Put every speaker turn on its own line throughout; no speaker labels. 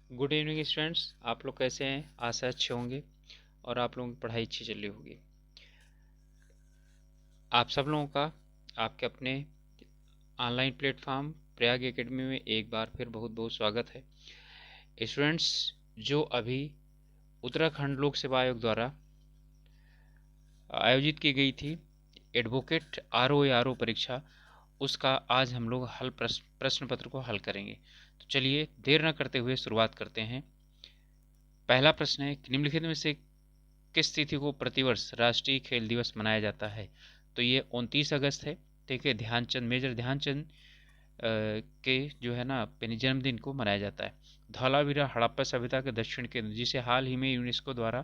Good evening students. आप लोग कैसे हैं? आशा अच्छे होंगे और आप लोगों की पढ़ाई अच्छी चल रही होगी। आप सब लोगों का आपके अपने ऑनलाइन प्लेटफॉर्म प्रयाग एकेडमी में एक बार फिर बहुत बहुत स्वागत है। स्टूडेंट्स, जो अभी उत्तराखंड लोक सेवा आयोग द्वारा आयोजित की गई थी एडवोकेट आर ओ परीक्षा, उसका आज हम लोग हल प्रश्न पत्र को हल करेंगे। तो चलिए देर न करते हुए शुरुआत करते हैं। पहला प्रश्न है कि निम्नलिखित में से किस तिथि को प्रतिवर्ष राष्ट्रीय खेल दिवस मनाया जाता है? तो ये 29 अगस्त है। ठीक है, ध्यानचंद, मेजर ध्यानचंद के जो है ना अपने जन्मदिन को मनाया जाता है। धौलावीरा हड़प्पा सभ्यता के दक्षिण केंद्र, जिसे हाल ही में यूनेस्को द्वारा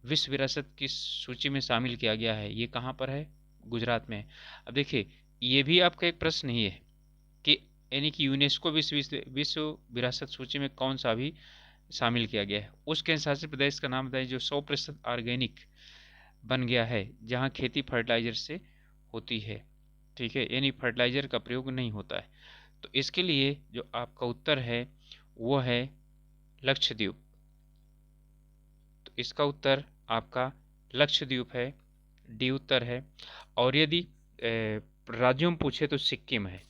विश्व विरासत की सूची में शामिल किया गया है, ये कहाँ पर है? गुजरात में है। अब देखिए, ये भी आपका एक प्रश्न ही है कि यानी कि यूनेस्को विश्व विरासत सूची में कौन सा भी शामिल किया गया है। उस केंद्र शासित प्रदेश का नाम बताइए जो 100% ऑर्गेनिक बन गया है, जहाँ खेती फर्टिलाइजर से होती है। ठीक है, यानी फर्टिलाइजर का प्रयोग नहीं होता है। तो इसके लिए जो आपका उत्तर है वो है लक्षद्वीप। तो इसका उत्तर आपका लक्षद्वीप है, डी उत्तर है। और यदि राज्यों में पूछे तो सिक्किम है।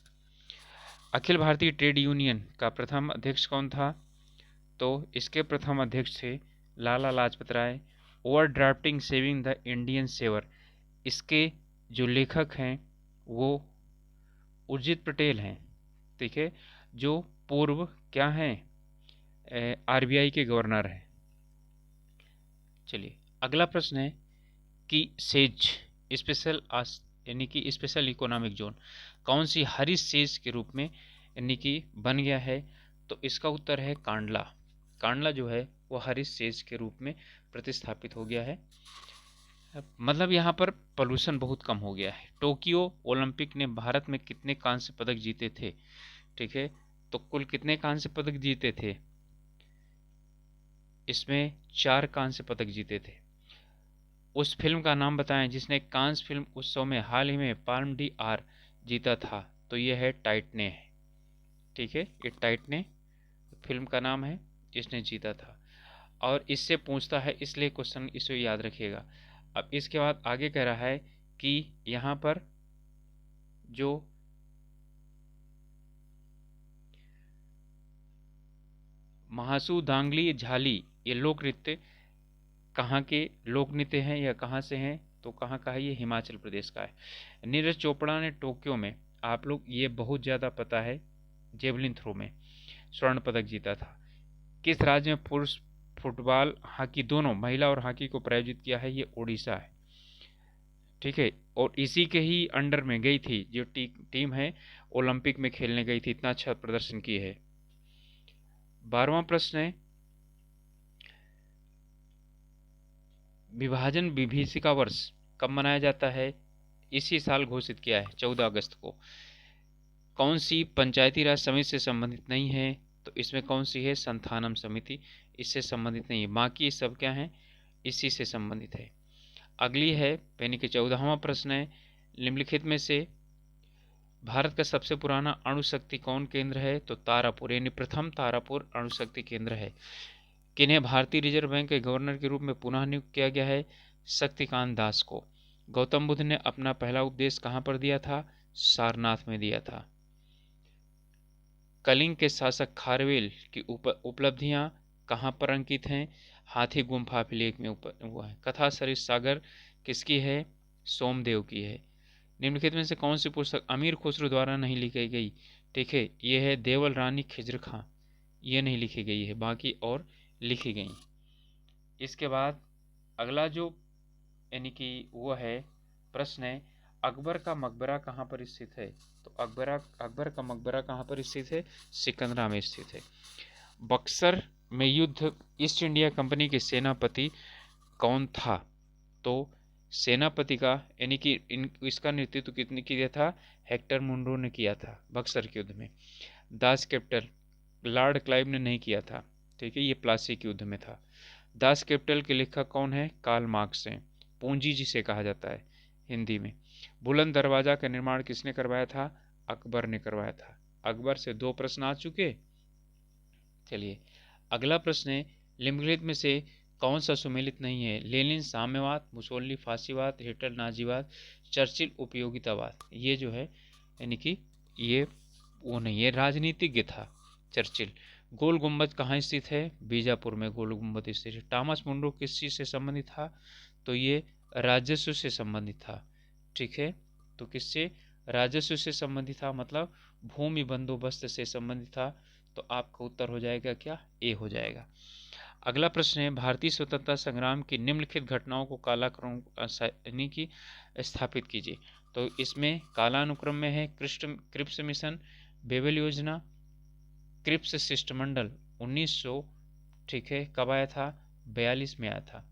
अखिल भारतीय ट्रेड यूनियन का प्रथम अध्यक्ष कौन था? तो इसके प्रथम अध्यक्ष थे Lala Lajpat Rai. Over drafting saving the Indian saver, इसके जो लेखक हैं वो उर्जित पटेल हैं। ठीक है, जो पूर्व क्या हैं, आरबीआई के गवर्नर हैं। चलिए अगला प्रश्न है कि सेज स्पेशल यानी कि स्पेशल इकोनॉमिक जोन कौन सी हरी सेज के रूप में यानी कि बन गया है? तो इसका उत्तर है कांडला। कांडला जो है वो हरी सेज के रूप में प्रतिस्थापित हो गया है। मतलब यहाँ पर पोल्यूशन बहुत कम हो गया है। टोक्यो ओलंपिक ने भारत में कितने कांस्य पदक जीते थे? ठीक है, तो कुल कितने कांस्य पदक जीते थे? इसमें 4 कांस्य पदक जीते थे। उस फिल्म का नाम बताएं जिसने कांस फिल्म उत्सव में हाल ही में पाल्म डी आर जीता था। तो यह है टाइटने है। ठीक है, ये टाइटने फिल्म का नाम है जिसने जीता था। और इससे पूछता है, इसलिए क्वेश्चन इसे याद रखिएगा। अब इसके बाद आगे कह रहा है कि यहाँ पर जो महासू दांगली झाली, ये लोक नृत्य कहाँ के लोक नृत्य हैं या कहाँ से हैं? तो कहाँ का है? ये हिमाचल प्रदेश का है। नीरज चोपड़ा ने टोक्यो में, आप लोग ये बहुत ज़्यादा पता है, जेवलिन थ्रो में स्वर्ण पदक जीता था। किस राज्य में पुरुष फुटबॉल हॉकी दोनों, महिला और हॉकी को प्रायोजित किया है? ये उड़ीसा है। ठीक है, और इसी के ही अंडर में गई थी जो टीम है, ओलंपिक में खेलने गई थी, इतना अच्छा प्रदर्शन की है। 12वां प्रश्न है, विभाजन विभीषिका वर्ष कब मनाया जाता है? इसी साल घोषित किया है 14 अगस्त को। कौन सी पंचायती राज समिति से संबंधित नहीं है? तो इसमें कौन सी है? संथानम समिति, इससे संबंधित नहीं है। बाकी सब क्या है? इसी से संबंधित है। अगली है यानी कि 14वां प्रश्न है, निम्नलिखित में से भारत का सबसे पुराना अणु शक्ति कौन केंद्र है? तो तारापुर, यानी प्रथम तारापुर अणु शक्ति केंद्र है। किन्हें भारतीय रिजर्व बैंक के गवर्नर के रूप में पुनः नियुक्त किया गया है? शक्तिकांत दास को। गौतम बुद्ध ने अपना पहला उपदेश कहाँ पर दिया था? सारनाथ में दिया था। कलिंग के शासक खारवेल की उपलब्धियां कहाँ पर अंकित हैं? हाथी गुम्फा अभिलेख में हुआ है। कथा सरिस सागर किसकी है? सोमदेव की है। निम्नलिखित में से कौन सी पुस्तक अमीर खुसरो द्वारा नहीं लिखी गई? ठीक है, ये है देवल रानी खिजर खां, ये नहीं लिखी गई है, बाकी और लिखी गई। इसके बाद अगला जो यानी कि वो है प्रश्न है, अकबर का मकबरा कहाँ पर स्थित है? तो अकबर का मकबरा कहाँ पर स्थित है? सिकंदरा में स्थित है। बक्सर में युद्ध ईस्ट इंडिया कंपनी के सेनापति कौन था? तो सेनापति का यानी कि इसका नेतृत्व कितने किया था? हेक्टर मुनरो ने किया था बक्सर के युद्ध में। दास कैपिटल लॉर्ड क्लाइव ने नहीं किया था। ठीक है, ये प्लासी के युद्ध में था। दास कैपिटल के लेखक कौन है? कार्ल मार्क्स हैं। पूंजी जिसे कहा जाता है हिंदी में। बुलंद दरवाजा का निर्माण किसने करवाया था? अकबर ने करवाया था। अकबर से 2 प्रश्न आ चुके। चलिए अगला प्रश्न है, निम्नलिखित में से कौन सा सुमेलित नहीं है? लेनिन साम्यवाद, मुसोलिनी फांसीवाद, हिटलर नाजीवाद, चर्चिल उपयोगितावाद। ये जो है यानी कि ये वो नहीं है, राजनीतिज्ञ था चर्चिल। गोल गुम्बद कहाँ स्थित है? बीजापुर में गोल गुम्बद स्थित है। टॉमस मुनरो किस चीज़ से संबंधित था? तो ये राजस्व से संबंधित था। ठीक है, तो किससे? राजस्व से संबंधित था, मतलब भूमि बंदोबस्त से संबंधित था। तो आपका उत्तर हो जाएगा क्या? ए हो जाएगा। अगला प्रश्न है, भारतीय स्वतंत्रता संग्राम की निम्नलिखित घटनाओं को कालाक्रम यानी कि स्थापित कीजिए। तो इसमें कालानुक्रम में है क्रिप्स मिशन, बेबल योजना, क्रिप्स शिष्टमंडल 1900, ठीक है, कब आया था? 42 में आया था।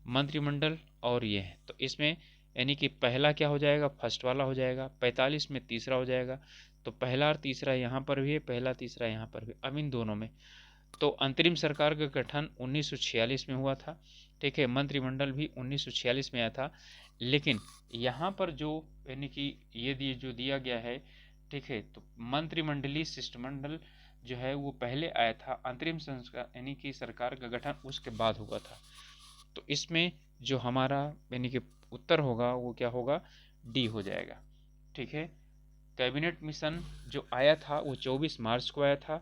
मंत्रिमंडल और ये है, तो इसमें यानी कि पहला क्या हो जाएगा? फर्स्ट वाला हो जाएगा। 45 में तीसरा हो जाएगा। तो पहला और तीसरा यहाँ पर भी है, पहला तीसरा यहाँ पर भी, अब इन दोनों में। तो अंतरिम सरकार का गठन 1946 में हुआ था। ठीक है, मंत्रिमंडल भी 1946 में आया था। लेकिन यहाँ पर जो यानी कि ये जो दिया गया है, ठीक है, तो मंत्रिमंडलीय शिष्टमंडल जो है वो पहले आया था, अंतरिम संस्कार यानी कि सरकार का गठन उसके बाद हुआ था। तो इसमें जो हमारा यानी कि उत्तर होगा वो क्या होगा? डी हो जाएगा। ठीक है, कैबिनेट मिशन जो आया था वो 24 मार्च को आया था,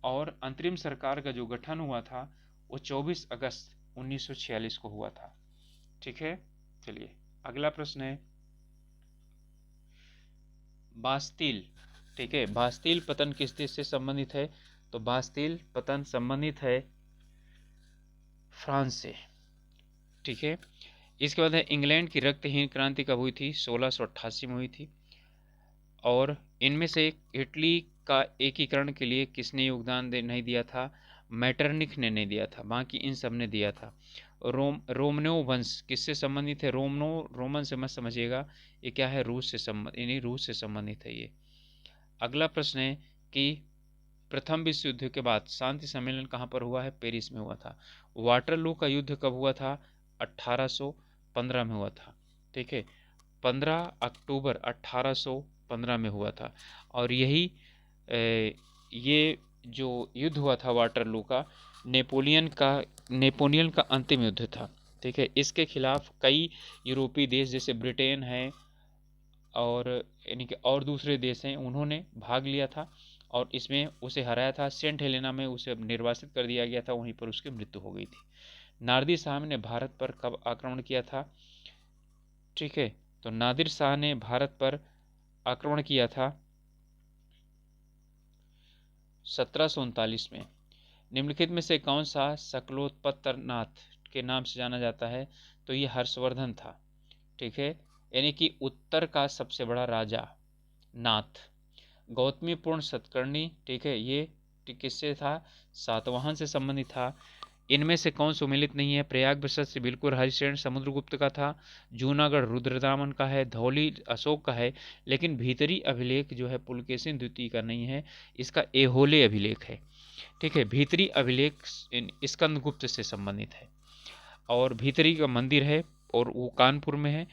और अंतरिम सरकार का जो गठन हुआ था वो 24 अगस्त 1946 को हुआ था। ठीक है, चलिए अगला प्रश्न है, बास्तील। ठीक है, बास्तील पतन किस देश से संबंधित है? तो बास्तील पतन संबंधित है फ्रांस से। ठीक है, इसके बाद है, इंग्लैंड की रक्तहीन क्रांति कब हुई थी? 1688 में हुई थी। और इनमें से इटली का एकीकरण के लिए किसने योगदान नहीं दिया था? मैटरनिख ने नहीं दिया था, बाकी इन सब ने दिया था। रोमनो वंश किससे संबंधित है? रोमन से मत समझिएगा, ये क्या है? रूस से संबंधित, यानी रूस से संबंधित है ये। अगला प्रश्न है कि प्रथम विश्व युद्ध के बाद शांति सम्मेलन कहाँ पर हुआ है? पेरिस में हुआ था। वाटरलू का युद्ध कब हुआ था? 1815 में हुआ था। ठीक है, 15 अक्टूबर 1815 में हुआ था। और यही ये जो युद्ध हुआ था वाटरलू का, नेपोलियन का अंतिम युद्ध था। ठीक है, इसके खिलाफ कई यूरोपीय देश जैसे ब्रिटेन है और यानी कि और दूसरे देश हैं, उन्होंने भाग लिया था और इसमें उसे हराया था। सेंट हेलेना में उसे निर्वासित कर दिया गया था, वहीं पर उसकी मृत्यु हो गई थी। नादिर शाह ने भारत पर कब आक्रमण किया था? ठीक है, तो नादिर शाह ने भारत पर आक्रमण किया था 1739 में। निम्नलिखित में से कौन सा शकलोत्पत्र नाथ के नाम से जाना जाता है? तो ये हर्षवर्धन था। ठीक है, यानी कि उत्तर का सबसे बड़ा राजा नाथ। गौतमीपूर्ण सतकर्णी, ठीक है, ये किससे था? सातवाहन से संबंधित था। इनमें से कौन सुमेलित नहीं है? प्रयाग बृहस्पति से बिल्कुल हरिशरण समुद्रगुप्त का था, जूनागढ़ रुद्रदामन का है, धौली अशोक का है। लेकिन भीतरी अभिलेख जो है पुलकेशिन द्वितीय का नहीं है, इसका एहोले अभिलेख है। ठीक है, भीतरी अभिलेख स्कंदगुप्त से संबंधित है। और भीतरी का मंदिर है और वो कानपुर में है,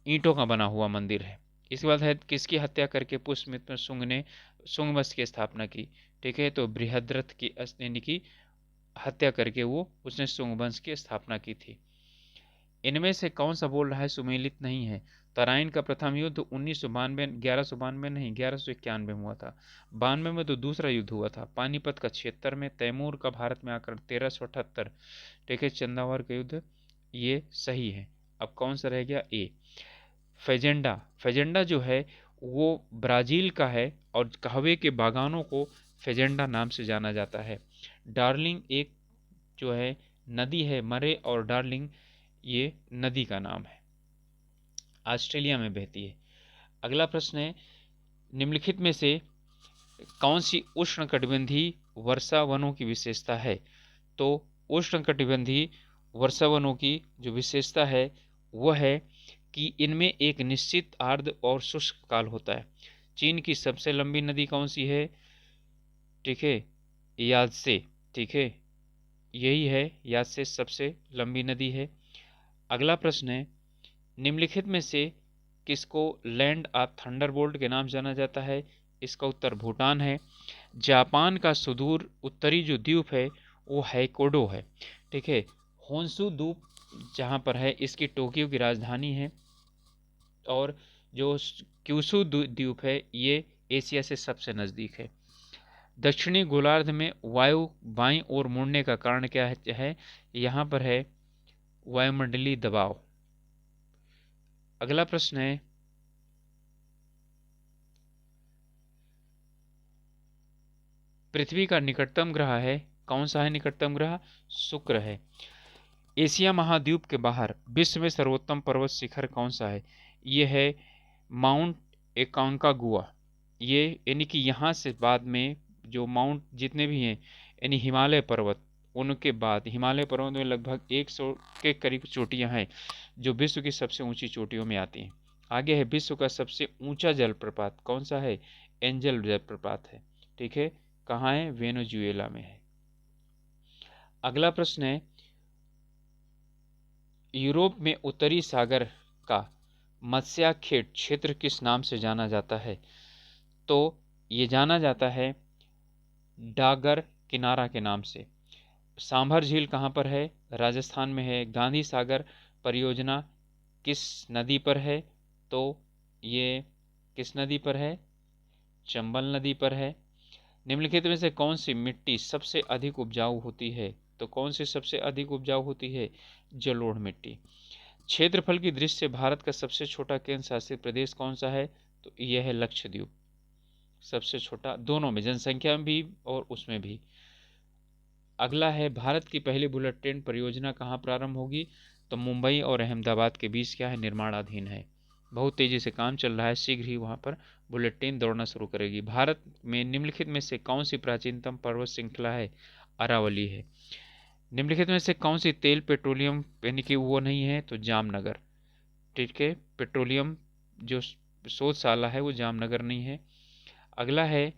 ईंटों का बना हुआ मंदिर है। इसके बाद है, किसकी हत्या करके पुष्यमित्र शुंग ने शुंग वंश की स्थापना की? ठीक है, तो बृहद्रथ की यानी कि हत्या करके वो उसने शुंग वंश की स्थापना की थी। इनमें से कौन सा बोल रहा है सुमेलित नहीं है? तराइन का प्रथम युद्ध 1992 1192 नहीं 1191 में हुआ था। 92 में तो दूसरा युद्ध हुआ था। पानीपत का 76 में। तैमूर का भारत में आकर 1378। ठीक है, चंदावर का युद्ध, ये सही है। अब कौन सा रह गया? ए। फेजेंडा। फेजेंडा जो है वो ब्राज़ील का है और कहवे के बागानों को फेजेंडा नाम से जाना जाता है। डार्लिंग एक जो है नदी है, मरे और डार्लिंग ये नदी का नाम है, ऑस्ट्रेलिया में बहती है। अगला प्रश्न है, निम्नलिखित में से कौन सी उष्णकटिबंधीय वर्षा वनों की विशेषता है? तो उष्णकटिबंधीय वर्षा वनों की जो विशेषता है वह है कि इनमें एक निश्चित आर्द्र और शुष्क काल होता है। चीन की सबसे लंबी नदी कौन सी है? ठीक है, यात्से। ठीक है, यही है, यात्से सबसे लंबी नदी है। अगला प्रश्न है, निम्नलिखित में से किसको लैंड ऑफ थंडरबोल्ट के नाम जाना जाता है? इसका उत्तर भूटान है। जापान का सुदूर उत्तरी जो द्वीप है वो हैकोडो है। ठीक है, होन्शु द्वीप जहाँ पर है इसकी टोक्यो की राजधानी है। और जो क्यूशु द्वीप है ये एशिया से सबसे नज़दीक है। दक्षिणी गोलार्ध में वायु बाईं ओर मुड़ने का कारण क्या है? यहाँ पर है वायुमंडलीय दबाव। अगला प्रश्न है, पृथ्वी का निकटतम ग्रह है, कौन सा है निकटतम ग्रह? शुक्र है। एशिया महाद्वीप के बाहर विश्व में सर्वोत्तम पर्वत शिखर कौन सा है? ये है माउंट एकांकागुआ। ये यानी कि यहाँ से बाद में जो माउंट जितने भी हैं यानी हिमालय पर्वत, उनके बाद हिमालय पर्वत में लगभग 100 के करीब चोटियाँ हैं जो विश्व की सबसे ऊंची चोटियों में आती हैं। आगे है विश्व का सबसे ऊंचा जलप्रपात कौन सा है? एंजल जलप्रपात है। ठीक है, कहाँ है? वेनेजुएला में है। अगला प्रश्न है, यूरोप में उत्तरी सागर का मत्स्याखेट क्षेत्र किस नाम से जाना जाता है? तो ये जाना जाता है डागर किनारा के नाम से। सांभर झील कहाँ पर है? राजस्थान में है। गांधी सागर परियोजना किस नदी पर है? तो ये किस नदी पर है? चंबल नदी पर है। निम्नलिखित में से कौन सी मिट्टी सबसे अधिक उपजाऊ होती है? तो कौन सी सबसे अधिक उपजाऊ होती है? जलोढ़ मिट्टी। क्षेत्रफल की दृष्टि से भारत का सबसे छोटा केंद्र शासित प्रदेश कौन सा है? तो यह है लक्षद्वीप, सबसे छोटा, दोनों में, जनसंख्या में भी और उसमें भी। अगला है, भारत की पहली बुलेट ट्रेन परियोजना कहाँ प्रारंभ होगी? तो मुंबई और अहमदाबाद के बीच क्या है? निर्माणाधीन है। बहुत तेजी से काम चल रहा है, शीघ्र ही वहाँ पर बुलेट ट्रेन दौड़ना शुरू करेगी। भारत में निम्नलिखित में से कौन सी प्राचीनतम पर्वत श्रृंखला है? अरावली है। निम्नलिखित में से कौन सी तेल पेट्रोलियम यानी कि वो नहीं है? तो जामनगर। ठीक है, पेट्रोलियम जो शोधशाला है वो जामनगर नहीं है। अगला है,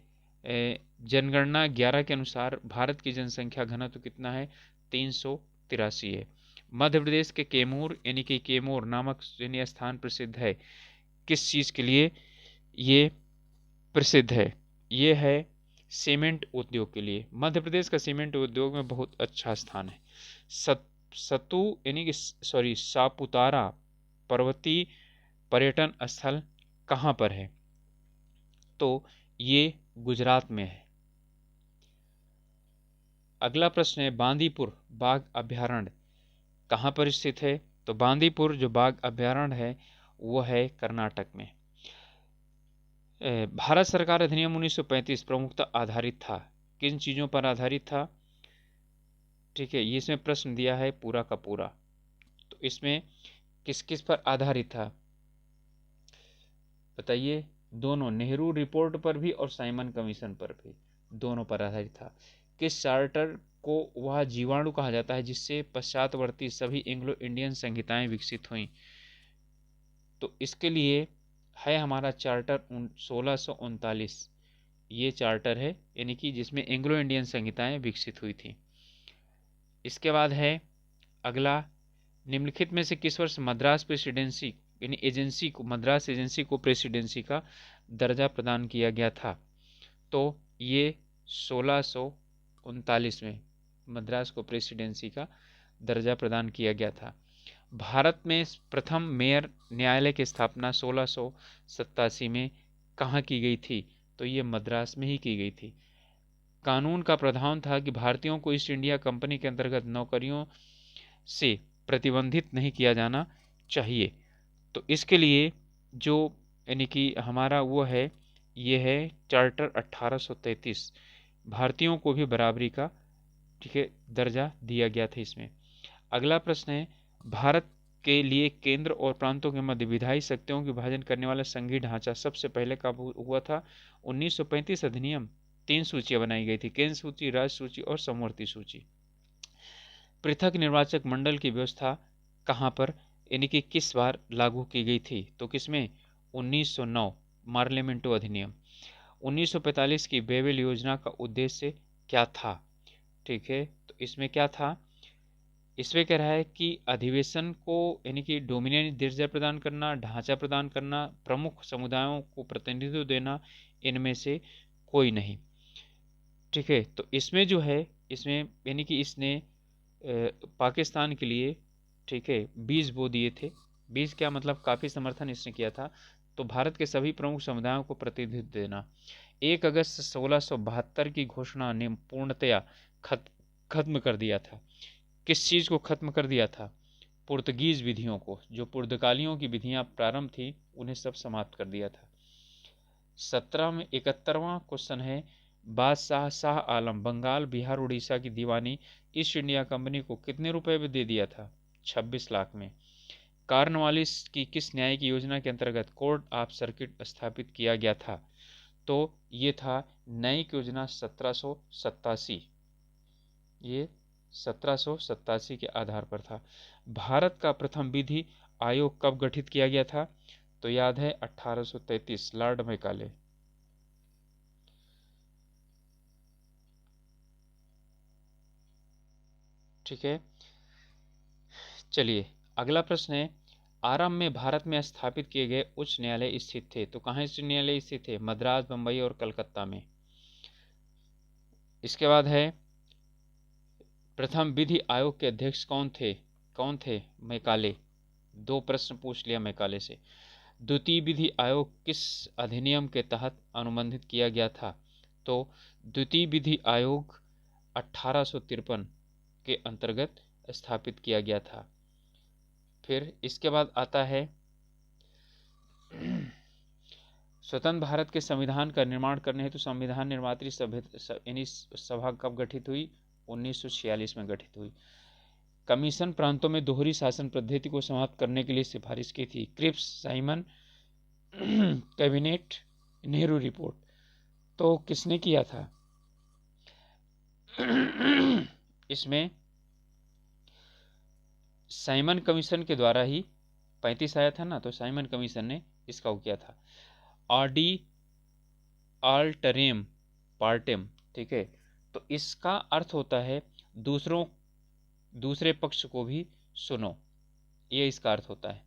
जनगणना 11 के अनुसार भारत की जनसंख्या घनत्व कितना है? 383 है। मध्य प्रदेश के कैमूर यानी कि कैमूर नामक यानी स्थान प्रसिद्ध है किस चीज़ के लिए? ये प्रसिद्ध है, ये है सीमेंट उद्योग के लिए। मध्य प्रदेश का सीमेंट उद्योग में बहुत अच्छा स्थान है। सतु यानी कि सापुतारा पर्वतीय पर्यटन स्थल कहाँ पर है? तो ये गुजरात में है। अगला प्रश्न है, बांदीपुर बाघ अभयारण्य कहाँ पर स्थित है? तो बांदीपुर जो बाघ अभयारण्य है वो है कर्नाटक में। भारत सरकार अधिनियम 1935 प्रमुखतः आधारित था, किन चीज़ों पर आधारित था? ठीक है, ये इसमें प्रश्न दिया है पूरा का पूरा। तो इसमें किस किस पर आधारित था बताइए? दोनों, नेहरू रिपोर्ट पर भी और साइमन कमीशन पर भी, दोनों पर आधारित था। किस चार्टर को वह जीवाणु कहा जाता है जिससे पश्चातवर्ती सभी एंग्लो इंडियन संहिताएं विकसित हुईं? तो इसके लिए है हमारा चार्टर 1639, ये चार्टर है यानी कि जिसमें एंग्लो इंडियन संहिताएं विकसित हुई थी। इसके बाद है अगला, निम्नलिखित में से किस वर्ष मद्रास प्रेसिडेंसी यानी एजेंसी को, मद्रास एजेंसी को प्रेसिडेंसी का दर्जा प्रदान किया गया था? तो ये 1639 में मद्रास को प्रेसिडेंसी का दर्जा प्रदान किया गया था। भारत में प्रथम मेयर न्यायालय की स्थापना 1687 में कहाँ की गई थी? तो ये मद्रास में ही की गई थी। कानून का प्रावधान था कि भारतीयों को ईस्ट इंडिया कंपनी के अंतर्गत नौकरियों से प्रतिबंधित नहीं किया जाना चाहिए। तो इसके लिए जो यानी कि हमारा वो है, ये है चार्टर 1833, भारतीयों को भी बराबरी का, ठीक है, दर्जा दिया गया था इसमें। अगला प्रश्न है, भारत के लिए केंद्र और प्रांतों के मध्य विधायी शक्तियों के विभाजन करने वाला संघीय ढांचा सबसे पहले कब हुआ था? 1935 अधिनियम। 3 सूचियां बनाई गई थी, केंद्र सूची, राज्य सूची और समवर्ती सूची। पृथक निर्वाचक मंडल की व्यवस्था कहाँ पर यानी कि किस बार लागू की गई थी? तो किसमें? 1909 पार्लियामेंटो अधिनियम। 1945 की बेवेल योजना का उद्देश्य क्या था? ठीक है, तो इसमें क्या था? इसमें कह रहा है कि अधिवेशन को यानी कि डोमिनियन दर्जा प्रदान करना, ढांचा प्रदान करना, प्रमुख समुदायों को प्रतिनिधित्व देना, इनमें से कोई नहीं। ठीक है, तो इसमें जो है इसमें यानी कि इसने पाकिस्तान के लिए, ठीक है, 20 वो दिए थे। 20 क्या मतलब, काफ़ी समर्थन इसने किया था। तो भारत के सभी प्रमुख समुदायों को प्रतिनिधित्व देना। 1 अगस्त 1672 की घोषणा ने पूर्णतया खत्म कर दिया था। किस चीज़ को खत्म कर दिया था? पुर्तगीज विधियों को, जो पुर्तगालियों की विधियां प्रारंभ थी उन्हें सब समाप्त कर दिया था। 71वां क्वेश्चन है, बादशाह शाह आलम बंगाल बिहार उड़ीसा की दीवानी ईस्ट इंडिया कंपनी को कितने रुपए में दे दिया था? 26 लाख में। कार्नवालिस की किस न्यायिक योजना के अंतर्गत कोर्ट ऑफ सर्किट स्थापित किया गया था? तो ये था न्यायिक योजना 1787। ये 1787 के आधार पर था। भारत का प्रथम विधि आयोग कब गठित किया गया था? तो याद है 1833, लॉर्ड मैकाले। ठीक है, चलिए अगला प्रश्न है, आरंभ में भारत में स्थापित किए गए उच्च न्यायालय स्थित थे। तो कहाँ उच्च न्यायालय स्थित थे? मद्रास, बंबई और कलकत्ता में। इसके बाद है, प्रथम विधि आयोग के अध्यक्ष कौन थे? कौन थे? मैकाले। 2 प्रश्न पूछ लिया मैकाले से। द्वितीय विधि आयोग किस अधिनियम के तहत अनुबंधित किया गया था? तो द्वितीय विधि आयोग 1853 के अंतर्गत स्थापित किया गया था। फिर इसके बाद आता है, स्वतंत्र भारत के संविधान का निर्माण करने हेतु संविधान निर्मात्री सभा कब गठित हुई? 1946 में गठित हुई। कमीशन प्रांतों में दोहरी शासन पद्धति को समाप्त करने के लिए सिफारिश की थी। Cripps, Simon, cabinet, Nehru report. तो किसने किया था? इसमें साइमन कमीशन के द्वारा ही 35 आया था ना, तो साइमन कमीशन ने इसका वो किया था। आरडी आल्टरेम पार्टेम, ठीक है, तो इसका अर्थ होता है दूसरे पक्ष को भी सुनो, ये इसका अर्थ होता है।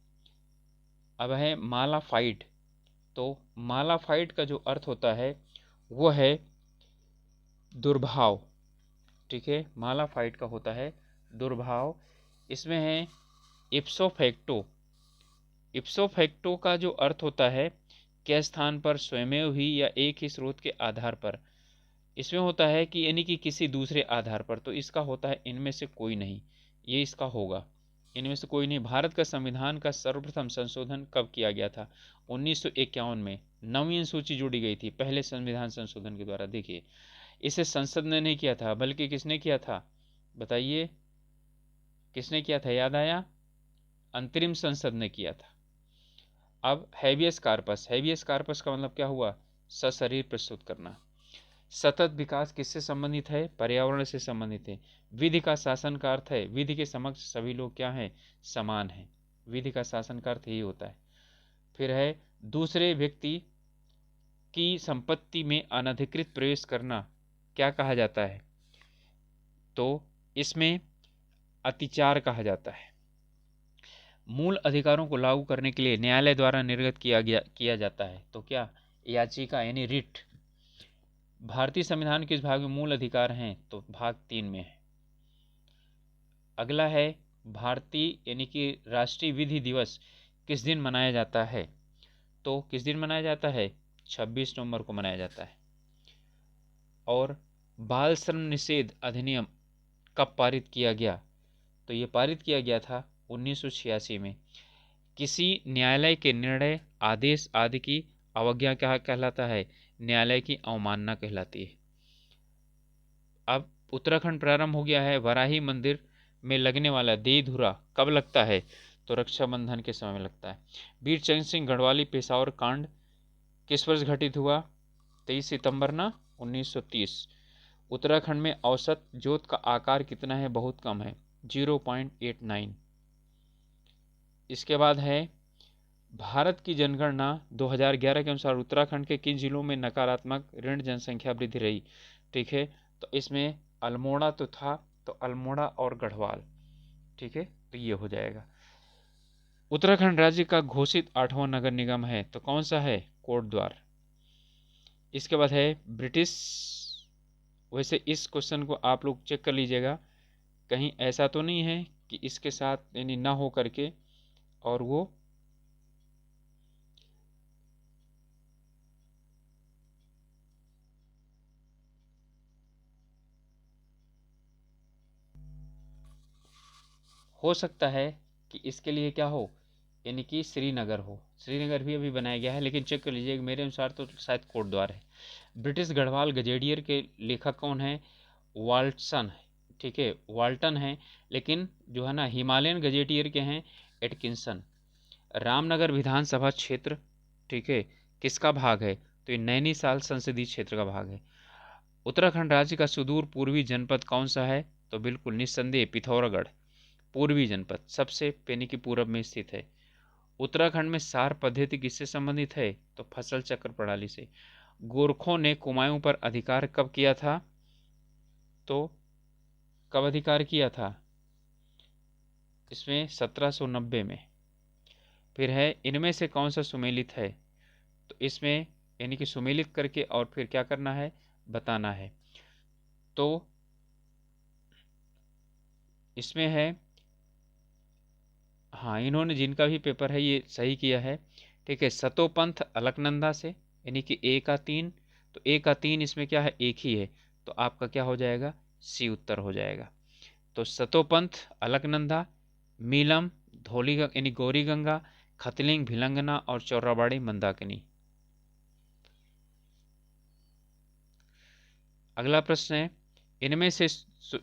अब है मालाफाइड। तो मालाफाइड का जो अर्थ होता है वो है दुर्भाव। ठीक है, मालाफाइड का होता है दुर्भाव। इसमें है इप्सो फैक्टो। इप्सो फैक्टो का जो अर्थ होता है के स्थान पर स्वयमेव ही या एक ही स्रोत के आधार पर। इसमें होता है कि यानी कि किसी दूसरे आधार पर। तो इसका होता है इनमें से कोई नहीं, ये इसका होगा इनमें से कोई नहीं। भारत का संविधान का सर्वप्रथम संशोधन कब किया गया था? 1951 में 9वीं अनुसूची जोड़ी गई थी पहले संविधान संशोधन के द्वारा। देखिए, इसे संसद ने नहीं किया था, बल्कि किसने किया था? बताइए किसने किया था? याद आया? अंतरिम संसद ने किया था। अब हैबियस कार्पस। हैबियस कार्पस का मतलब क्या हुआ? सशरीर प्रस्तुत करना। सतत विकास किससे संबंधित है? पर्यावरण से संबंधित है। विधि का शासन का अर्थ है विधि के समक्ष सभी लोग क्या हैं? समान हैं। विधि का शासन का अर्थ यही होता है। फिर है दूसरे व्यक्ति की संपत्ति में अनधिकृत प्रवेश करना क्या कहा जाता है? तो इसमें अतिचार कहा जाता है। मूल अधिकारों को लागू करने के लिए न्यायालय द्वारा निर्गत किया जाता है। तो क्या? याचिका यानी रिट। भारतीय संविधान किस भाग में मूल अधिकार हैं? तो भाग 3 में है। अगला है भारतीय यानी कि राष्ट्रीय विधि दिवस किस दिन मनाया जाता है? तो किस दिन मनाया जाता है? 26 नवंबर को मनाया जाता है। और बाल श्रम निषेध अधिनियम कब पारित किया गया? तो ये पारित किया गया था 1986 में। किसी न्यायालय के निर्णय, आदेश आदि की अवज्ञा क्या कहलाता है? न्यायालय की अवमानना कहलाती है। अब उत्तराखंड प्रारंभ हो गया है। वराही मंदिर में लगने वाला देई धुरा कब लगता है? तो रक्षाबंधन के समय में लगता है। वीर चंद्र सिंह गढ़वाली पेशावर कांड किस वर्ष घटित हुआ? 23 सितंबर ना 1930। उत्तराखंड में औसत जोत का आकार कितना है? बहुत कम है, 0.89। इसके बाद है भारत की जनगणना 2011 के अनुसार उत्तराखंड के किन जिलों में नकारात्मक ऋण जनसंख्या वृद्धि रही? ठीक है, तो इसमें अल्मोड़ा तो था, तो अल्मोड़ा और गढ़वाल। ठीक है, तो ये हो जाएगा। उत्तराखंड राज्य का घोषित 8वां नगर निगम है, तो कौन सा है? कोटद्वार। इसके बाद है ब्रिटिश वैसे इस क्वेश्चन को आप लोग चेक कर लीजिएगा, कहीं ऐसा तो नहीं है कि इसके साथ यानी ना हो करके और वो हो सकता है कि इसके लिए क्या हो, यानी कि श्रीनगर हो। श्रीनगर भी अभी बनाया गया है, लेकिन चेक कर लीजिए, मेरे अनुसार तो शायद कोटद्वार है। ब्रिटिश गढ़वाल गजेडियर के लेखक कौन है? वाल्टसन है, ठीक है, वाल्टन है। लेकिन जो है ना हिमालयन गजेटियर के हैं एटकिंसन। रामनगर विधानसभा क्षेत्र, ठीक है, किसका भाग है? तो ये नैनीताल संसदीय क्षेत्र का भाग है। उत्तराखंड राज्य का सुदूर पूर्वी जनपद कौन सा है? तो बिल्कुल निस्संदेह पिथौरागढ़ पूर्वी जनपद सबसे यानी कि पूरब में स्थित है। उत्तराखंड में सार पद्धति किससे संबंधित है? तो फसल चक्र प्रणाली से। गोरखों ने कुमाऊं पर अधिकार कब किया था? तो कब अधिकार किया था? इसमें 1790 में। फिर है इनमें से कौन सा सुमेलित है? तो इसमें यानी कि सुमेलित करके और फिर क्या करना है, बताना है। तो इसमें है, हाँ, इन्होंने जिनका भी पेपर है ये सही किया है, ठीक है। सतोपंथ अलकनंदा से, यानी कि ए का 3, तो ए का 3 इसमें क्या है, एक ही है, तो आपका क्या हो जाएगा, सी उत्तर हो जाएगा। तो सतोपंथ अलकनंदा, मीलम धौली यानी गौरी गंगा, खतलिंग भिलंगना और चौराबाड़ी मंदाकिनी। अगला प्रश्न है, इनमें से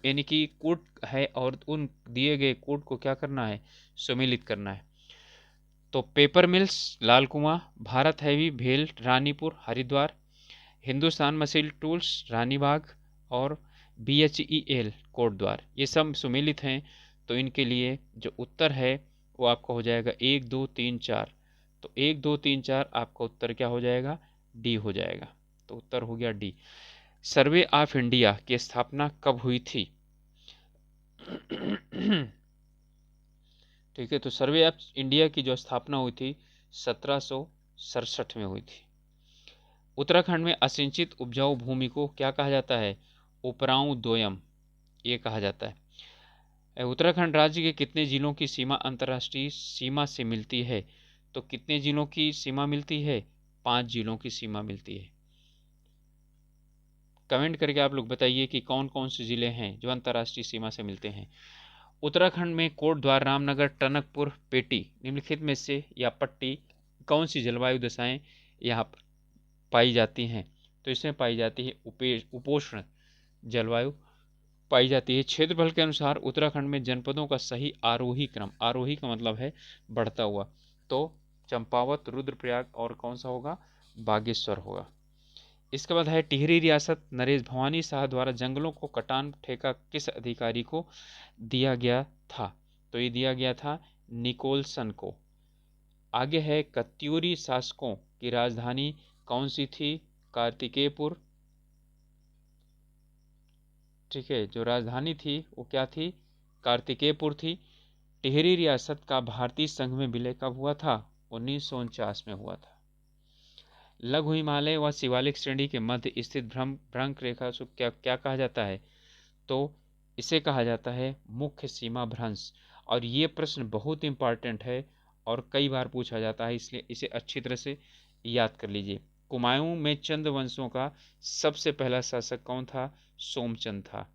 यानी कि कूट है और उन दिए गए कूट को क्या करना है, सुमेलित करना है। तो पेपर मिल्स लाल कुआं, भारत हैवी भेल रानीपुर हरिद्वार, हिंदुस्तान मशीन टूल्स रानीबाग और BHEL कोटद्वार, ये सब सुमेलित हैं। तो इनके लिए जो उत्तर है वो आपका हो जाएगा 1 2 3 4। तो 1 2 3 4 आपका उत्तर क्या हो जाएगा, डी हो जाएगा। तो उत्तर हो गया डी। सर्वे ऑफ इंडिया की स्थापना कब हुई थी? ठीक है, तो सर्वे ऑफ इंडिया की जो स्थापना हुई थी 1767 में हुई थी। उत्तराखंड में असिंचित उपजाऊ भूमि को क्या कहा जाता है? उपराऊ दोयम, ये कहा जाता है। उत्तराखंड राज्य के कितने जिलों की सीमा अंतर्राष्ट्रीय सीमा से मिलती है? तो कितने जिलों की सीमा मिलती है? 5 जिलों की सीमा मिलती है। कमेंट करके आप लोग बताइए कि कौन कौन से जिले हैं जो अंतर्राष्ट्रीय सीमा से मिलते हैं। उत्तराखंड में कोटद्वार रामनगर टनकपुर पेटी निम्नलिखित में से या पट्टी कौन सी जलवायु दशाएं यहाँ पर पाई जाती हैं? तो इसमें पाई जाती है उपोष्ण जलवायु पाई जाती है। क्षेत्रफल के अनुसार उत्तराखंड में जनपदों का सही आरोही क्रम, आरोही का मतलब है बढ़ता हुआ, तो चंपावत रुद्रप्रयाग और कौन सा होगा, बागेश्वर होगा। इसके बाद है टिहरी रियासत नरेश भवानी शाह द्वारा जंगलों को कटान ठेका किस अधिकारी को दिया गया था? तो ये दिया गया था निकोलसन को। आगे है कत्यूरी शासकों की राजधानी कौन सी थी? कार्तिकेयपुर, ठीक है, जो राजधानी थी वो क्या थी, कार्तिकेयपुर थी। टिहरी रियासत का भारतीय संघ में विलय कब हुआ था? 1949 में हुआ था। लघु हिमालय व शिवालिक श्रेणी के मध्य स्थित भ्रंग रेखा को क्या क्या कहा जाता है? तो इसे कहा जाता है मुख्य सीमा भ्रंश। और ये प्रश्न बहुत इंपॉर्टेंट है और कई बार पूछा जाता है, इसलिए इसे अच्छी तरह से याद कर लीजिए। कुमाऊं में चंद वंशों का सबसे पहला शासक कौन था? सोमचंद था।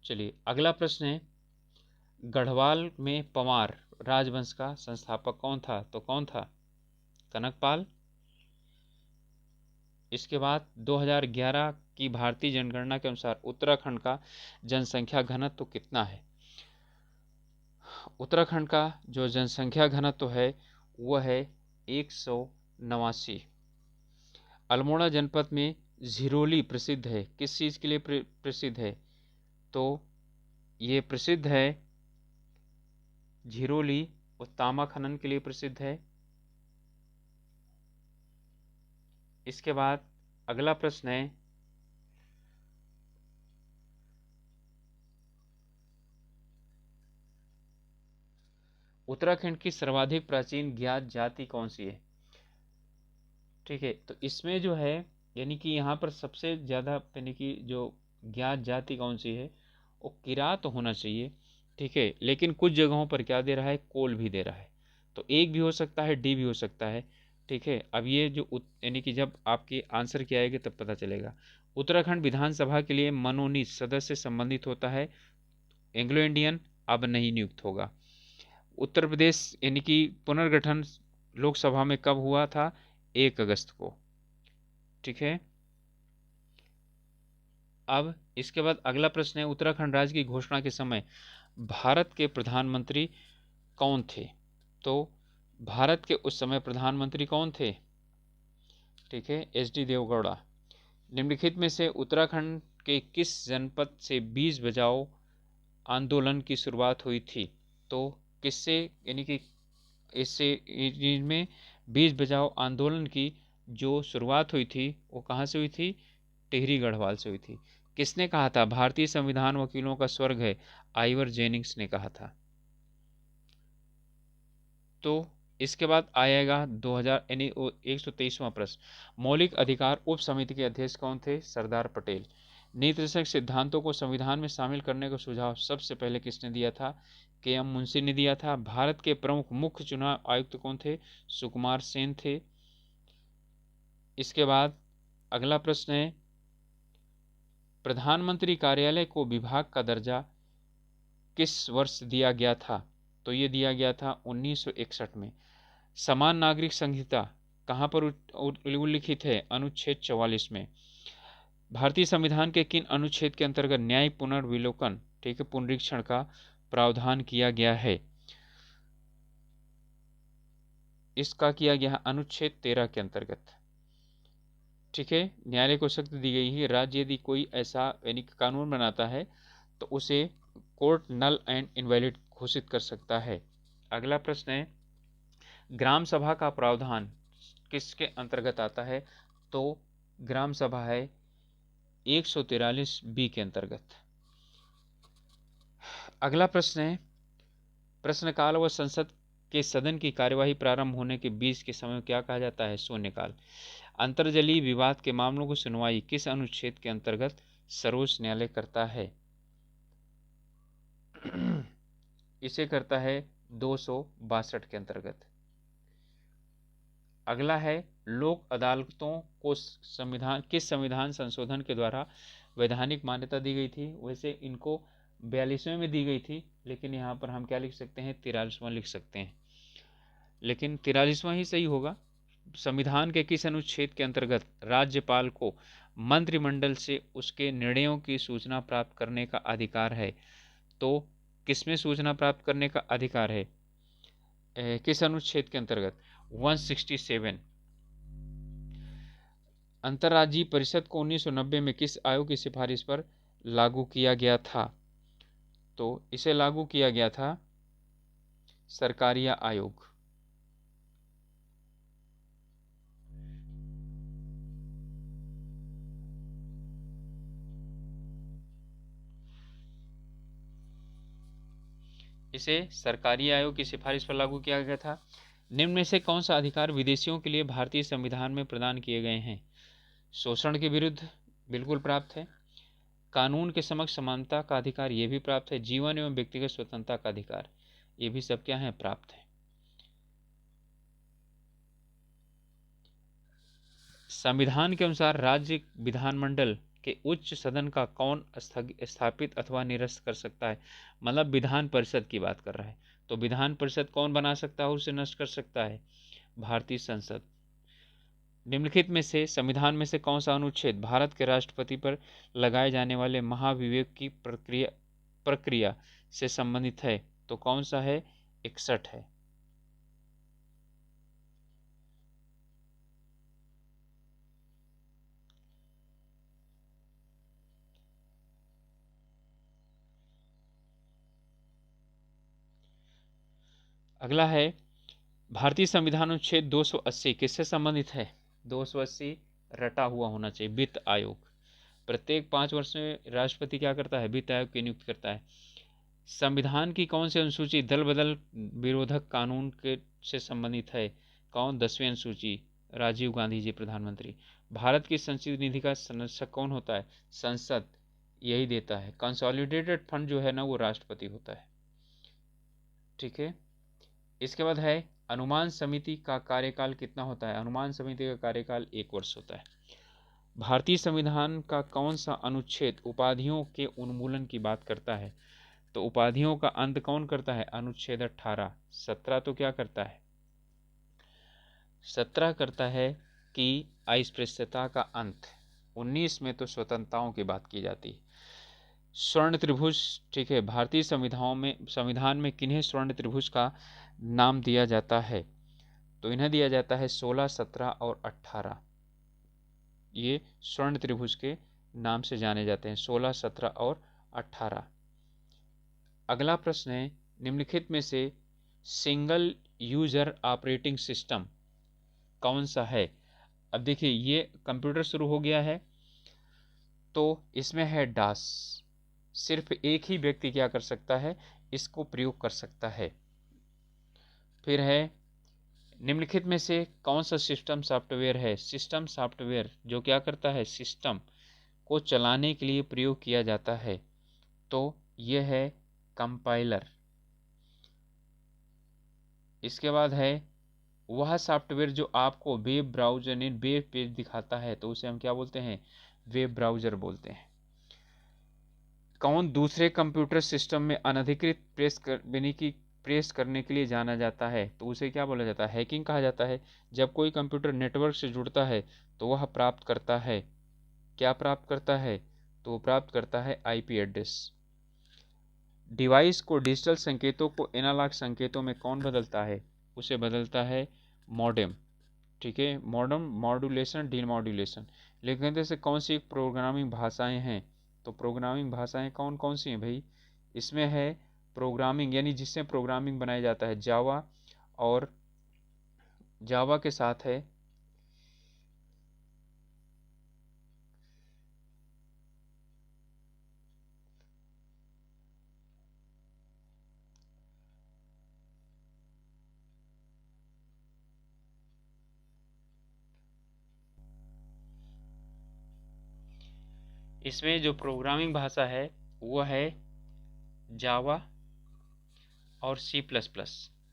चलिए अगला प्रश्न है, गढ़वाल में पंवार राजवंश का संस्थापक कौन था? तो कौन था? कनकपाल। इसके बाद 2011 की भारतीय जनगणना के अनुसार उत्तराखंड का जनसंख्या घनत्व कितना है? उत्तराखंड का जो जनसंख्या घनत्व है वह है 189। अल्मोड़ा जनपद में झिरोली प्रसिद्ध है, किस चीज़ के लिए प्रसिद्ध है? तो ये प्रसिद्ध है, झिरोली और तामा खनन के लिए प्रसिद्ध है। इसके बाद अगला प्रश्न है, उत्तराखंड की सर्वाधिक प्राचीन ज्ञात जाति कौन सी है? ठीक है, तो इसमें जो है यानी कि यहाँ पर सबसे ज़्यादा यानी कि जो ज्ञात जाति कौन सी है, वो किरात होना चाहिए। ठीक है, लेकिन कुछ जगहों पर क्या दे रहा है, कोल भी दे रहा है, तो एक भी हो सकता है, डी भी हो सकता है। ठीक है, अब ये जो यानी कि जब आपकी आंसर क्या आएगी तब पता चलेगा। उत्तराखंड विधानसभा के लिए मनोनीत सदस्य संबंधित होता है, एंग्लो इंडियन अब नहीं नियुक्त होगा। उत्तर प्रदेश यानी कि पुनर्गठन लोकसभा में कब हुआ था, 1 अगस्त को। ठीक है, अब इसके बाद अगला प्रश्न है, उत्तराखंड राज्य की घोषणा के समय भारत के प्रधानमंत्री कौन थे। तो भारत के उस समय प्रधानमंत्री कौन थे, ठीक है, एच.डी. देवगौड़ा। निम्नलिखित में से उत्तराखंड के किस जनपद से बीज बचाओ आंदोलन की शुरुआत हुई थी। तो किससे, यानी कि इससे इनमें बीज बचाओ आंदोलन की जो शुरुआत हुई थी वो कहाँ से हुई थी, टिहरी गढ़वाल से हुई थी। किसने कहा था, भारतीय संविधान वकीलों का स्वर्ग है, आइवर जेनिंग्स ने कहा था। तो इसके बाद आएगा 2000 यानी 123वां प्रश्न, मौलिक अधिकार उप समिति के अध्यक्ष कौन थे, सरदार पटेल। नीति निर्देशक सिद्धांतों को संविधान में शामिल करने का सुझाव सबसे पहले किसने दिया था, के.एम. मुंशी ने दिया था। भारत के प्रमुख मुख्य चुनाव आयुक्त कौन थे, सुकुमार सेन थे। इसके बाद अगला प्रश्न है, प्रधानमंत्री कार्यालय को विभाग का दर्जा किस वर्ष दिया गया था। तो ये दिया गया था 1961 में। समान नागरिक संहिता कहाँ पर उल्लिखित है, अनुच्छेद 44 में। भारतीय संविधान के किन अनुच्छेद के अंतर्गत न्यायिक पुनर्विलोकन, ठीक है, पुनरीक्षण का प्रावधान किया गया है। इसका किया गया अनुच्छेद 13 के अंतर्गत। ठीक है, न्यायालय को शक्ति दी गई है, राज्य यदि कोई ऐसा यानी कानून बनाता है तो उसे कोर्ट नल एंड इनवैलिड घोषित कर सकता है। अगला प्रश्न है, ग्राम सभा का प्रावधान किसके अंतर्गत आता है। तो ग्राम सभा है 143 बी के अंतर्गत। अगला प्रश्न है, प्रश्नकाल व संसद के सदन की कार्यवाही प्रारंभ होने के बीच के समय क्या कहा जाता है, शून्यकाल। अंतर्जलीय विवाद के मामलों की सुनवाई किस अनुच्छेद के अंतर्गत सर्वोच्च न्यायालय करता है। इसे करता है 262 के अंतर्गत। अगला है, लोक अदालतों को किस संविधान संशोधन के द्वारा वैधानिक मान्यता दी गई थी। वैसे इनको 42वें में दी गई थी, लेकिन यहाँ पर हम क्या लिख सकते हैं, 43वां लिख सकते हैं, लेकिन 43वां ही सही होगा। संविधान के किस अनुच्छेद के अंतर्गत राज्यपाल को मंत्रिमंडल से उसके निर्णयों की सूचना प्राप्त करने का अधिकार है। तो किसमें सूचना प्राप्त करने का अधिकार है, किस अनुच्छेद के अंतर्गत, 167। अंतर्राज्यीय परिषद को 1990 में किस आयोग की सिफारिश पर लागू किया गया था। तो इसे लागू किया गया था सरकारिया आयोग। इसे सरकारी आयोग की सिफारिश पर लागू किया गया था। निम्न में से कौन सा अधिकार विदेशियों के लिए भारतीय संविधान में प्रदान किए गए हैं। शोषण के विरुद्ध बिल्कुल प्राप्त है, कानून के समक्ष समानता का अधिकार ये भी प्राप्त है, जीवन एवं व्यक्तिगत स्वतंत्रता का अधिकार ये भी सब क्या है, प्राप्त है। संविधान के अनुसार राज्य विधानमंडल के उच्च सदन का कौन स्थापित अथवा निरस्त कर सकता है। मतलब विधान परिषद की बात कर रहा है, तो विधान परिषद कौन बना सकता है और उसे नष्ट कर सकता है, भारतीय संसद। निम्नलिखित में से संविधान में से कौन सा अनुच्छेद भारत के राष्ट्रपति पर लगाए जाने वाले महाभियोग की प्रक्रिया से संबंधित है। तो कौन सा है, 61 है। अगला है, भारतीय संविधान अनुच्छेद 280 किससे संबंधित है। 280 रटा हुआ होना चाहिए, वित्त आयोग। प्रत्येक 5 वर्ष में राष्ट्रपति क्या करता है, वित्त आयोग की नियुक्ति करता है। संविधान की कौन सी अनुसूची दल बदल विरोधक कानून के से संबंधित है। कौन, 10वीं अनुसूची, राजीव गांधी जी प्रधानमंत्री। भारत की संचित निधि का संरक्षक कौन होता है? संसद यही देता है। कंसोलिडेटेड फंड जो है ना वो राष्ट्रपति होता है। ठीक है, इसके बाद है अनुमान समिति का कार्यकाल कितना होता है? अनुमान समिति का कार्यकाल 1 वर्ष होता है। भारतीय संविधान का कौन सा अनुच्छेद उपाधियों के उन्मूलन की बात करता है? तो उपाधियों का अंत कौन करता है? अनुच्छेद 18। 17 तो क्या करता है? 17 करता है कि अस्पृश्यता का अंत। 19 में तो स्वतंत्रताओं की बात की जाती है। स्वर्ण त्रिभुज, ठीक है, भारतीय संविधान में किन्हें स्वर्ण त्रिभुज का नाम दिया जाता है? तो इन्हें दिया जाता है 16, 17 और 18। ये स्वर्ण त्रिभुज के नाम से जाने जाते हैं, 16, 17 और 18। अगला प्रश्न है, निम्नलिखित में से सिंगल यूजर ऑपरेटिंग सिस्टम कौन सा है? अब देखिए ये कंप्यूटर शुरू हो गया है तो इसमें है डास। सिर्फ एक ही व्यक्ति क्या कर सकता है? इसको प्रयोग कर सकता है। फिर है निम्नलिखित में से कौन सा सिस्टम सॉफ्टवेयर है? सिस्टम सॉफ्टवेयर जो क्या करता है? सिस्टम को चलाने के लिए प्रयोग किया जाता है, तो यह है कंपाइलर। इसके बाद है वह सॉफ्टवेयर जो आपको वेब ब्राउज़र ने वेब पेज दिखाता है, तो उसे हम क्या बोलते हैं? वेब ब्राउज़र बोलते हैं। कौन दूसरे कंप्यूटर सिस्टम में अनधिकृत प्रेस करने के लिए जाना जाता है? तो उसे क्या बोला जाता है? हैकिंग कहा जाता है। जब कोई कंप्यूटर नेटवर्क से जुड़ता है तो वह प्राप्त करता है, क्या प्राप्त करता है? तो प्राप्त करता है आईपी एड्रेस। डिवाइस को डिजिटल संकेतों को एनालॉग संकेतों में कौन बदलता है? उसे बदलता है मॉडेम। ठीक है, मॉडेम मॉड्यूलेशन डीमॉड्यूलेशन। लेकिन जैसे कौन सी प्रोग्रामिंग भाषाएं हैं? तो प्रोग्रामिंग भाषाएं कौन कौन सी हैं भाई? इसमें है प्रोग्रामिंग यानी जिससे प्रोग्रामिंग बनाया जाता है जावा, और जावा के साथ है इसमें जो प्रोग्रामिंग भाषा है वो है जावा और सी प्लस प्लस।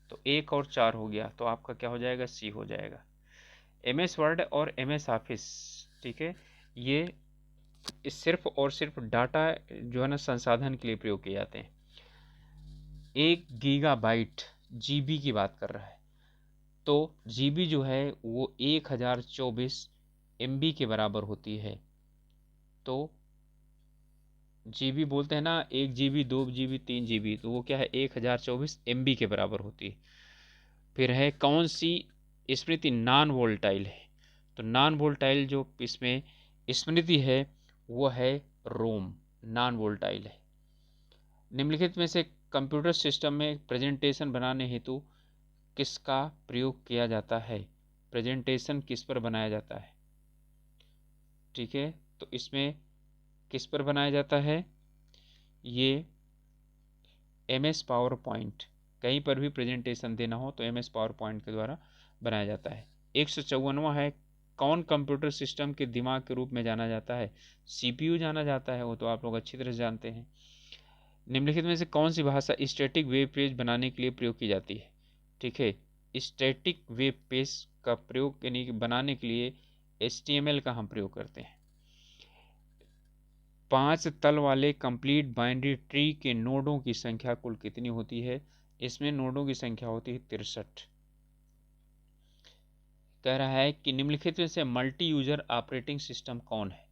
तो 1 और 4 हो गया, तो आपका क्या हो जाएगा? सी हो जाएगा। एमएस वर्ड और एमएस ऑफिस, ठीक है, ये सिर्फ और सिर्फ डाटा जो है ना संसाधन के लिए प्रयोग किए जाते हैं। 1 गीगाबाइट जीबी की बात कर रहा है, तो जीबी जो है वो 1024 एमबी के बराबर होती है। तो जीबी बोलते हैं ना, 1 जीबी 2 जीबी 3 जीबी, तो वो क्या है? 1024 एमबी के बराबर होती है। फिर है कौन सी स्मृति नॉन वोल्टाइल है? तो नॉन वोल्टाइल जो इसमें स्मृति है वो है रोम, नॉन वोल्टाइल है। निम्नलिखित में से कंप्यूटर सिस्टम में प्रेजेंटेशन बनाने हेतु किसका प्रयोग किया जाता है? प्रेजेंटेशन किस पर बनाया जाता है? ठीक है, तो इसमें किस पर बनाया जाता है? ये एमएस पावर पॉइंट, कहीं पर भी प्रेजेंटेशन देना हो तो एमएस पावर पॉइंट के द्वारा बनाया जाता है। 154वां है कौन कंप्यूटर सिस्टम के दिमाग के रूप में जाना जाता है? सीपीयू जाना जाता है, वो तो आप लोग अच्छी तरह से जानते हैं। निम्नलिखित में से कौन सी भाषा स्टैटिक वेब पेज बनाने के लिए प्रयोग की जाती है? ठीक है, स्टैटिक वेब पेज का प्रयोग यानी कि बनाने के लिए HTML का हम प्रयोग करते हैं। 5 तल वाले कंप्लीट बाइनरी ट्री के नोडों की संख्या कुल कितनी होती है? इसमें नोडों की संख्या होती है 63। कह रहा है कि निम्नलिखित में से मल्टी यूजर ऑपरेटिंग सिस्टम कौन है?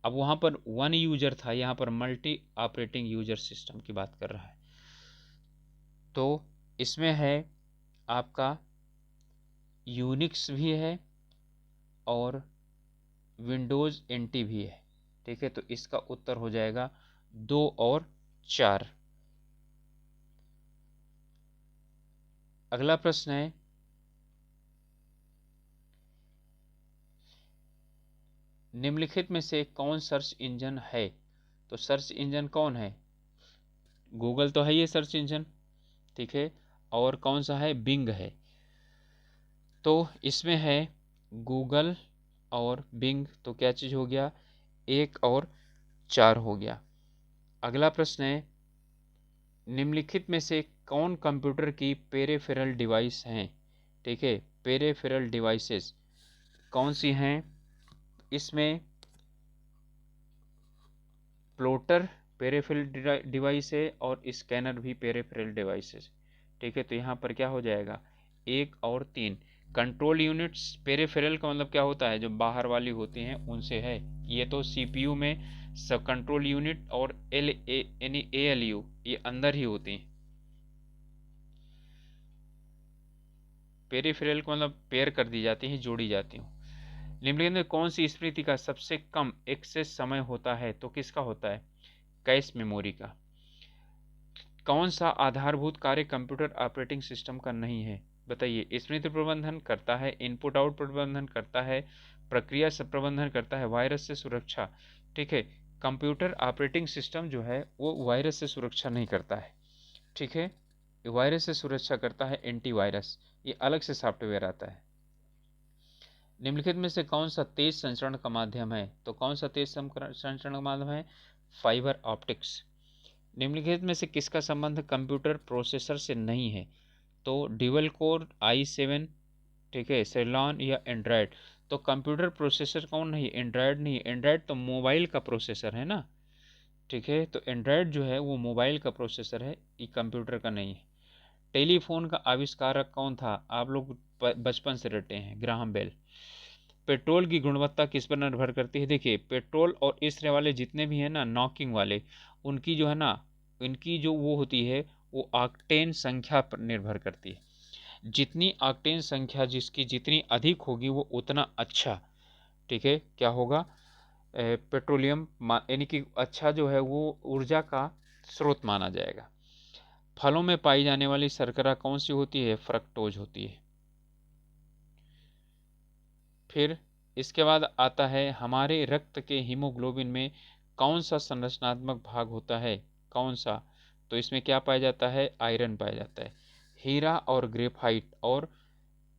अब वहां पर 1 यूजर था, यहां पर मल्टी ऑपरेटिंग यूजर सिस्टम की बात कर रहा है। तो इसमें है आपका यूनिक्स भी है और विंडोज एनटी भी है। ठीक है, तो इसका उत्तर हो जाएगा 2 और 4। अगला प्रश्न है निम्नलिखित में से कौन सर्च इंजन है? तो सर्च इंजन कौन है? गूगल तो है ये सर्च इंजन, ठीक है, और कौन सा है? बिंग है। तो इसमें है गूगल और बिंग, तो क्या चीज़ हो गया, 1 और 4 हो गया। अगला प्रश्न है, निम्नलिखित में से कौन कंप्यूटर की पेरिफेरल डिवाइस हैं? ठीक है, पेरिफेरल डिवाइसेस कौन सी हैं? इसमें प्लॉटर पेरिफेरल डिवाइस है और स्कैनर भी पेरिफेरल डिवाइसेस। ठीक है, तो यहाँ पर क्या हो जाएगा, 1 और 3। कंट्रोल यूनिट्स, पेरिफेरल का मतलब क्या होता है, जो बाहर वाली होती हैं उनसे है। ये तो सीपीयू में सब कंट्रोल यूनिट और एल ए यानी एएलयू ये अंदर ही होती हैं। पेरिफेरल को मतलब पेयर कर दी जाती हैं, जोड़ी जाती हूँ। निम्नलिखित में कौन सी स्मृति का सबसे कम एक्सेस समय होता है? तो किसका होता है, कैश मेमोरी का। कौन सा आधारभूत कार्य कंप्यूटर ऑपरेटिंग सिस्टम का नहीं है? बताइए, स्मृति प्रबंधन करता है, इनपुट आउट प्रबंधन करता है, प्रक्रिया प्रबंधन करता है, वायरस से सुरक्षा। ठीक है, कंप्यूटर ऑपरेटिंग सिस्टम जो है वो वायरस से सुरक्षा नहीं करता है। ठीक है, वायरस से सुरक्षा करता है एंटीवायरस, ये अलग से सॉफ्टवेयर आता है। निम्नलिखित में से कौन सा तेज संचरण का माध्यम है? तो कौन सा तेज संचरण का माध्यम है? Fibre optics. निम्नलिखित में से किसका संबंध कंप्यूटर प्रोसेसर से नहीं है? तो ड्यूल कोर i7, ठीक है, सेलॉन या एंड्रॉयड। तो कंप्यूटर प्रोसेसर कौन नहीं है? एंड्रॉयड नहीं है। एंड्रॉयड तो मोबाइल का प्रोसेसर है ना। ठीक है, तो एंड्रॉयड जो है वो मोबाइल का प्रोसेसर है, ये कंप्यूटर का नहीं है। टेलीफोन का आविष्कारक कौन था? आप लोग बचपन से रटे हैं, ग्राहम बेल। पेट्रोल की गुणवत्ता किस पर निर्भर करती है? देखिए, पेट्रोल और इस तरह वाले जितने भी हैं ना, नॉकिंग वाले, उनकी जो है ना, इनकी जो वो होती है वो ऑक्टेन संख्या पर निर्भर करती है। जितनी ऑक्टेन संख्या जिसकी जितनी अधिक होगी वो उतना अच्छा, ठीक है, क्या होगा, पेट्रोलियम यानी कि अच्छा जो है वो ऊर्जा का स्रोत माना जाएगा। फलों में पाई जाने वाली शर्करा कौन सी होती है? फ्रक्टोज होती है। फिर इसके बाद आता है, हमारे रक्त के हीमोग्लोबिन में कौन सा संरचनात्मक भाग होता है? कौन सा? तो इसमें क्या पाया जाता है? आयरन पाया जाता है। हीरा और ग्रेफाइट और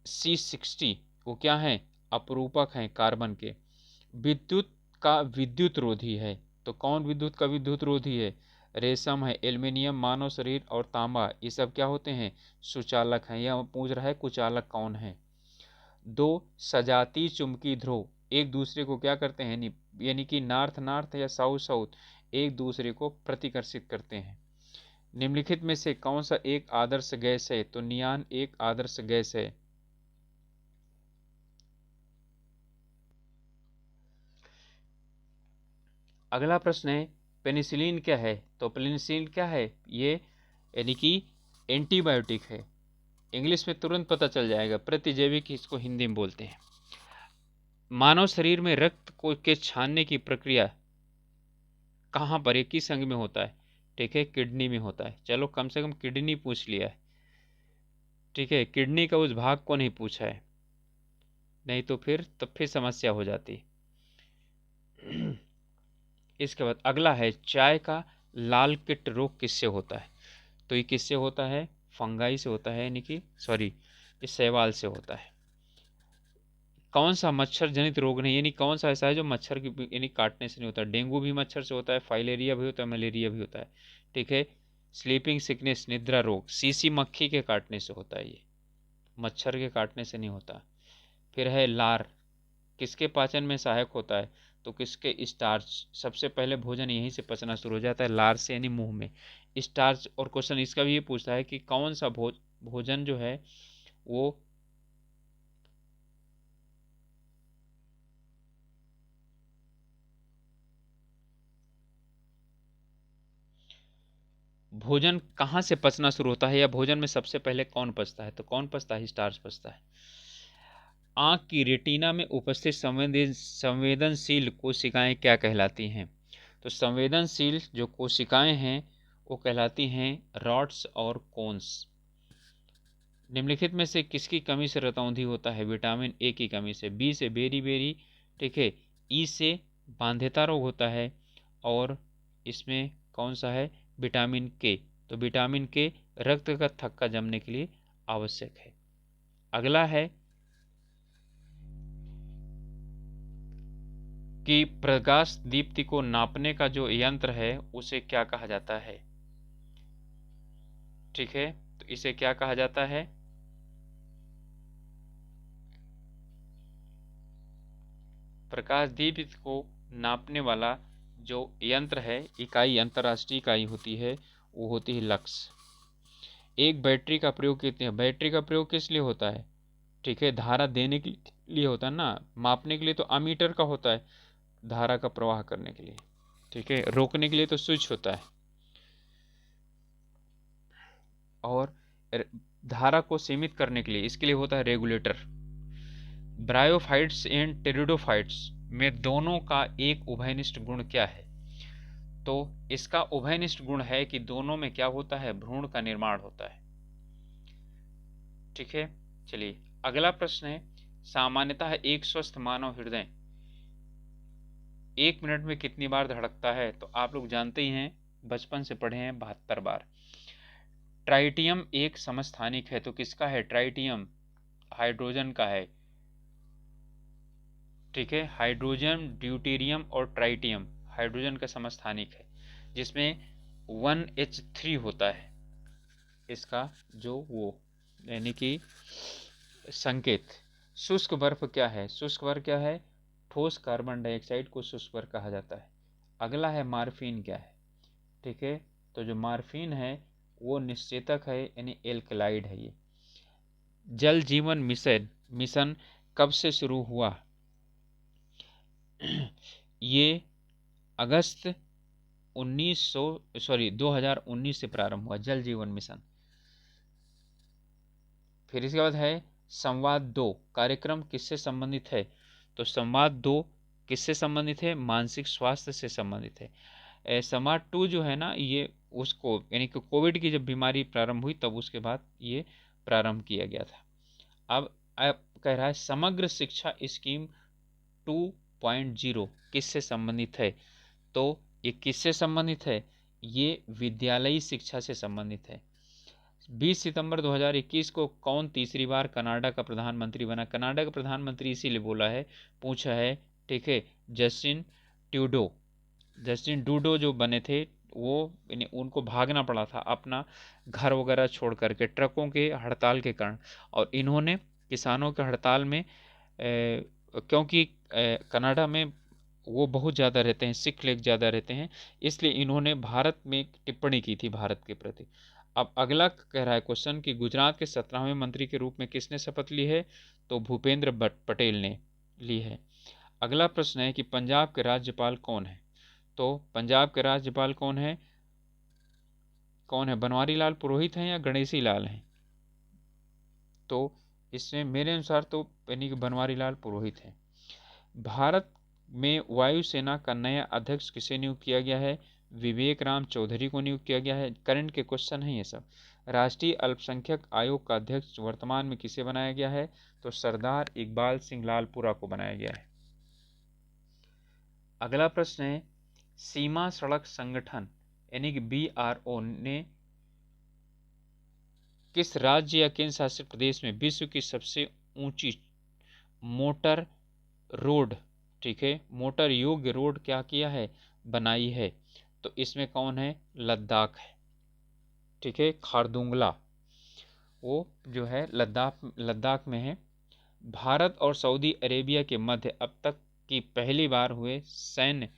C60 वो क्या हैं? अपरूपक हैं कार्बन के। विद्युत का विद्युत रोधी है, तो कौन विद्युत का विद्युत रोधी है? रेशम है, एल्युमिनियम, मानव शरीर और तांबा, ये सब क्या होते हैं? सुचालक हैं। यह पूछ रहा है कुचालक कौन है। दो सजातीय चुंबकीय ध्रुव एक दूसरे को क्या करते हैं, यानी कि नॉर्थ नॉर्थ या साउथ साउथ एक दूसरे को प्रतिकर्षित करते हैं। निम्नलिखित में से कौन सा एक आदर्श गैस है? तो नियान एक आदर्श गैस है। अगला प्रश्न है, पेनिसिलिन क्या है? तो पेनिसिलिन क्या है? ये यानी कि एंटीबायोटिक है। इंग्लिश में तुरंत पता चल जाएगा, प्रतिजैविक इसको हिंदी में बोलते हैं। मानव शरीर में रक्त को के छानने की प्रक्रिया कहाँ पर है, किस अंग में होता है? ठीक है, किडनी में होता है। चलो कम से कम किडनी पूछ लिया है। ठीक है, किडनी का उस भाग को नहीं पूछा है, नहीं तो फिर समस्या हो जाती। इसके बाद अगला है, चाय का लाल कीट रोग किससे होता है? तो ये किससे होता है? फंगाई से होता है, यानी कि सॉरी, इस शैवाल से होता है। कौन सा मच्छर जनित रोग नहीं, यानी कौन सा ऐसा है जो मच्छर की यानी काटने से नहीं होता? डेंगू भी मच्छर से होता है, फाइलेरिया भी होता है, मलेरिया भी होता है। ठीक है, स्लीपिंग सिकनेस निद्रा रोग सीसी मक्खी के काटने से होता है, ये मच्छर के काटने से नहीं होता। फिर है लार, किसके पाचन में सहायक होता है? तो किसके? स्टार्च। सबसे पहले भोजन यहीं से पचना शुरू हो जाता है, लार से, यानी मुंह में स्टार्च। और क्वेश्चन इसका भी ये पूछता है कि कौन सा भोजन जो है वो भोजन कहाँ से पचना शुरू होता है, या भोजन में सबसे पहले कौन पचता है? तो कौन पचता है? स्टार्च पचता है। आंख की रेटिना में उपस्थित संवेदनशील कोशिकाएं क्या कहलाती हैं? तो संवेदनशील जो कोशिकाएं हैं वो कहलाती हैं रॉड्स और कोन्स। निम्नलिखित में से किसकी कमी से रतौंधी होता है? विटामिन ए की कमी से। बी से बेरी बेरी, ठीक है, ई से बांध्यता रोग होता है, और इसमें कौन सा है? विटामिन के। तो विटामिन के रक्त का थक्का जमने के लिए आवश्यक है। अगला है, कि प्रकाश दीप्ति को नापने का जो यंत्र है उसे क्या कहा जाता है? ठीक है, तो इसे क्या कहा जाता है? प्रकाश दीप्ति को नापने वाला जो यंत्र है, इकाई, अंतर्राष्ट्रीय इकाई होती है, वो होती है लक्स। एक बैटरी का प्रयोग कितने, बैटरी का प्रयोग किस लिए होता है? ठीक है, धारा देने के लिए होता है ना, मापने के लिए तो अमीटर का होता है, धारा का प्रवाह करने के लिए। ठीक है, रोकने के लिए तो स्विच होता है। और धारा को सीमित करने के लिए इसके लिए होता है रेगुलेटर। ब्रायोफाइट्स एंड टेरिडोफाइट्स में दोनों का एक उभयनिष्ठ गुण क्या है? तो इसका उभयनिष्ठ गुण है कि दोनों में क्या होता है? भ्रूण का निर्माण होता है। ठीक है, चलिए अगला प्रश्न है, सामान्यतः एक स्वस्थ मानव हृदय 1 मिनट में कितनी बार धड़कता है? तो आप लोग जानते ही हैं, बचपन से पढ़े हैं, 72 बार। ट्राइटियम एक समस्थानिक है, तो किसका है? ट्राइटियम हाइड्रोजन का है। ठीक है, हाइड्रोजन, ड्यूटेरियम और ट्राइटियम हाइड्रोजन का समस्थानिक है, जिसमें 1H3 होता है इसका जो वो यानी कि संकेत। शुष्क बर्फ क्या है? शुष्क बर्फ क्या है? ठोस कार्बन डाइऑक्साइड को शुष्क बर्फ कहा जाता है। अगला है मार्फिन क्या है? ठीक है, तो जो मार्फिन है वो निश्चेतक है, यानी एल्कलाइड है। ये जल जीवन मिशन मिशन कब से शुरू हुआ? ये अगस्त 2019 से प्रारंभ हुआ, जल जीवन मिशन। फिर इसके बाद है संवाद 2 कार्यक्रम किससे संबंधित है? तो संवाद 2 किससे संबंधित है? मानसिक स्वास्थ्य से संबंधित है। संवाद 2 जो है ना, ये उसको यानी कि कोविड की जब बीमारी प्रारंभ हुई तब उसके बाद ये प्रारंभ किया गया था। अब कह रहा है समग्र शिक्षा स्कीम 2.0 किससे संबंधित है? तो ये किससे संबंधित है? ये विद्यालयी शिक्षा से संबंधित है। 20 सितंबर 2021 को कौन तीसरी बार कनाडा का प्रधानमंत्री बना? कनाडा का प्रधानमंत्री इसीलिए बोला है, पूछा है। ठीक है, जस्टिन ट्रूडो। जस्टिन ट्रूडो जो बने थे वो उनको भागना पड़ा था अपना घर वगैरह छोड़ करके ट्रकों के हड़ताल के कारण, और इन्होंने किसानों के हड़ताल में क्योंकि कनाडा में वो बहुत ज़्यादा रहते हैं, सिख लोग ज़्यादा रहते हैं, इसलिए इन्होंने भारत में एक टिप्पणी की थी भारत के प्रति। अब अगला कह रहा है क्वेश्चन कि गुजरात के 17वें मंत्री के रूप में किसने शपथ ली है? तो भूपेंद्र पटेल ने ली है। अगला प्रश्न है कि पंजाब के राज्यपाल कौन है? तो पंजाब के राज्यपाल कौन है? बनवारी लाल पुरोहित हैं या गणेशी लाल हैं? तो इसमें मेरे अनुसार तो यानी कि बनवारी लाल पुरोहित हैं। भारत में वायुसेना का नया अध्यक्ष किसे नियुक्त किया गया है? विवेक राम चौधरी को नियुक्त किया गया है। करंट के क्वेश्चन हैं ये सब। राष्ट्रीय अल्पसंख्यक आयोग का अध्यक्ष वर्तमान में किसे बनाया गया है? तो सरदार इकबाल सिंह लालपुरा को बनाया गया है। अगला प्रश्न है, सीमा सड़क संगठन यानी कि BRO ने किस राज्य या केंद्र शासित प्रदेश में विश्व की सबसे ऊंची मोटर रोड, ठीक है, मोटर योग्य रोड क्या किया है? बनाई है। तो इसमें कौन है? लद्दाख है। ठीक है, खारदुंगला वो जो है लद्दाख में है। भारत और सऊदी अरेबिया के मध्य अब तक की पहली बार हुए सैन्य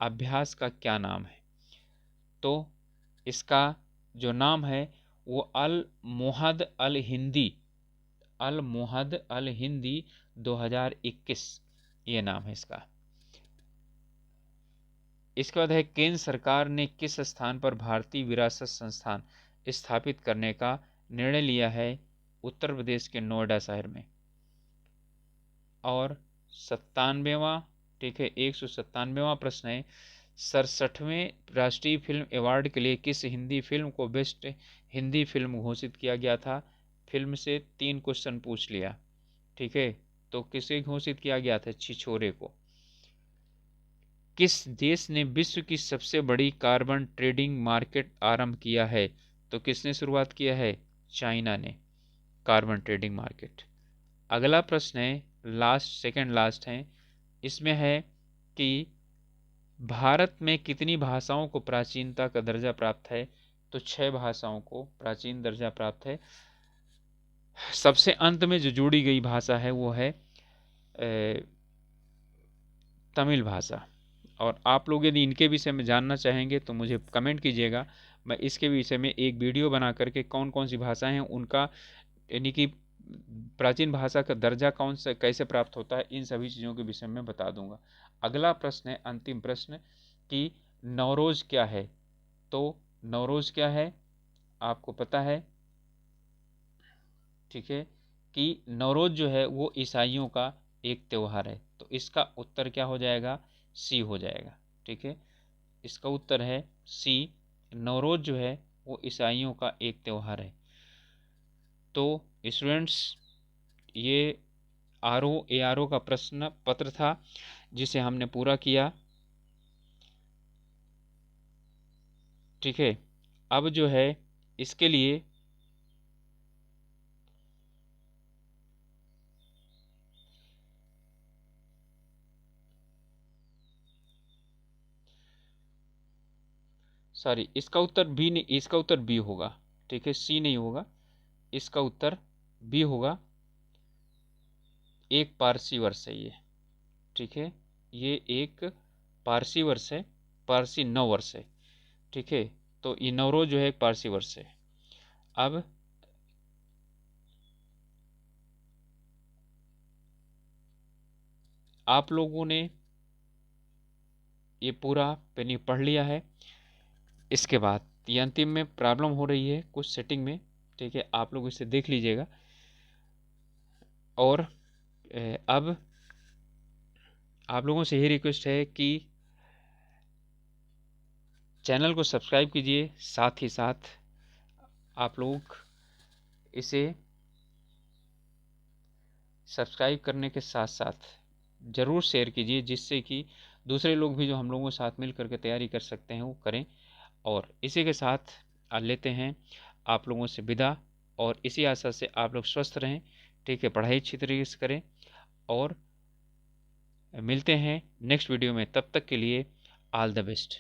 अभ्यास का क्या नाम है? तो इसका जो नाम है वो अल मोहद अल हिंदी 2021 ये नाम है इसका। इसके बाद है केंद्र सरकार ने किस स्थान पर भारतीय विरासत संस्थान स्थापित करने का निर्णय लिया है? उत्तर प्रदेश के नोएडा शहर में। और 97वां, ठीक है, 197वां प्रश्न है, 67वें राष्ट्रीय फिल्म अवार्ड के लिए किस हिंदी फिल्म को बेस्ट हिंदी फिल्म घोषित किया गया था? फिल्म से 3 क्वेश्चन पूछ लिया। ठीक है, तो किसे घोषित किया गया था? छिछोरे को। किस देश ने विश्व की सबसे बड़ी कार्बन ट्रेडिंग मार्केट आरंभ किया है? तो किसने शुरुआत किया है? चाइना ने कार्बन ट्रेडिंग मार्केट। अगला प्रश्न है, सेकंड लास्ट है, इसमें है कि भारत में कितनी भाषाओं को प्राचीनता का दर्जा प्राप्त है? तो 6 भाषाओं को प्राचीन दर्जा प्राप्त है। सबसे अंत में जो जोड़ी गई भाषा है वो है तमिल भाषा। और आप लोग यदि इनके विषय में जानना चाहेंगे तो मुझे कमेंट कीजिएगा, मैं इसके विषय में एक वीडियो बना करके कौन कौन सी भाषाएं हैं उनका, यानी कि प्राचीन भाषा का दर्जा कौन सा कैसे प्राप्त होता है, इन सभी चीज़ों के विषय में बता दूंगा। अगला प्रश्न है, अंतिम प्रश्न, कि नवरोज़ क्या है? तो नवरोज़ क्या है आपको पता है? ठीक है, कि नवरोज़ जो है वो ईसाइयों का एक त्यौहार है। तो इसका उत्तर क्या हो जाएगा? सी हो जाएगा। ठीक है, इसका उत्तर है सी। नवरोज़ जो है वो ईसाइयों का एक त्यौहार है। तो स्टूडेंट्स, ये ARO का प्रश्न पत्र था जिसे हमने पूरा किया। ठीक है, अब जो है इसके लिए सॉरी, इसका उत्तर बी नहीं, इसका उत्तर बी होगा। ठीक है, सी नहीं होगा, इसका उत्तर बी होगा। एक पारसी वर्ष है ये। ठीक है, ये एक पारसी वर्ष है, पारसी नव वर्ष है। ठीक है, तो ये नवरोज जो है एक पारसी वर्ष है। अब आप लोगों ने ये पूरा पेनी पढ़ लिया है। इसके बाद ये अंतिम में प्रॉब्लम हो रही है कुछ सेटिंग में। ठीक है, आप लोग इसे देख लीजिएगा। और अब आप लोगों से यही रिक्वेस्ट है कि चैनल को सब्सक्राइब कीजिए, साथ ही साथ आप लोग इसे सब्सक्राइब करने के साथ साथ ज़रूर शेयर कीजिए, जिससे कि दूसरे लोग भी जो हम लोगों के साथ मिल करके तैयारी कर सकते हैं वो करें। और इसी के साथ लेते हैं आप लोगों से विदा, और इसी आशा से आप लोग स्वस्थ रहें। ठीक है, पढ़ाई अच्छी तरीके से करें, और मिलते हैं नेक्स्ट वीडियो में। तब तक के लिए ऑल द बेस्ट।